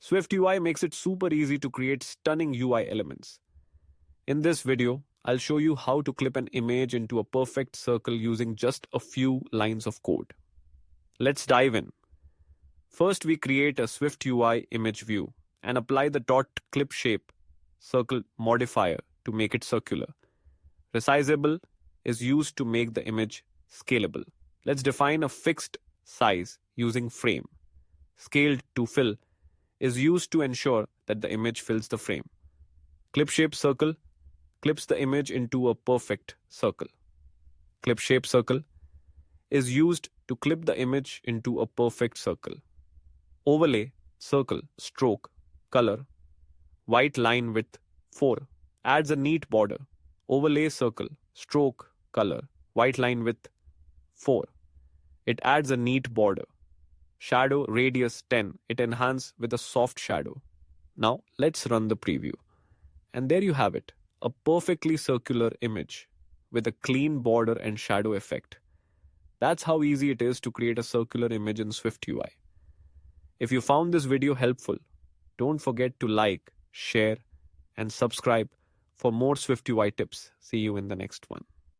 SwiftUI makes it super easy to create stunning UI elements. In this video, I'll show you how to clip an image into a perfect circle using just a few lines of code. Let's dive in. First, we create a SwiftUI image view and apply the .clipShape circle modifier to make it circular. Resizable is used to make the image scalable. Let's define a fixed size using frame. ScaledToFill is used to ensure that the image fills the frame. ClipShape Circle clips the image into a perfect circle. ClipShape Circle is used to clip the image into a perfect circle. Overlay Circle Stroke Color White lineWidth 4 adds a neat border. Overlay Circle Stroke Color White lineWidth 4. It adds a neat border. Shadow radius 10. It enhances with a soft shadow. Now let's run the preview. And there you have it. A perfectly circular image with a clean border and shadow effect. That's how easy it is to create a circular image in SwiftUI. If you found this video helpful, don't forget to like, share, and subscribe for more SwiftUI tips. See you in the next one.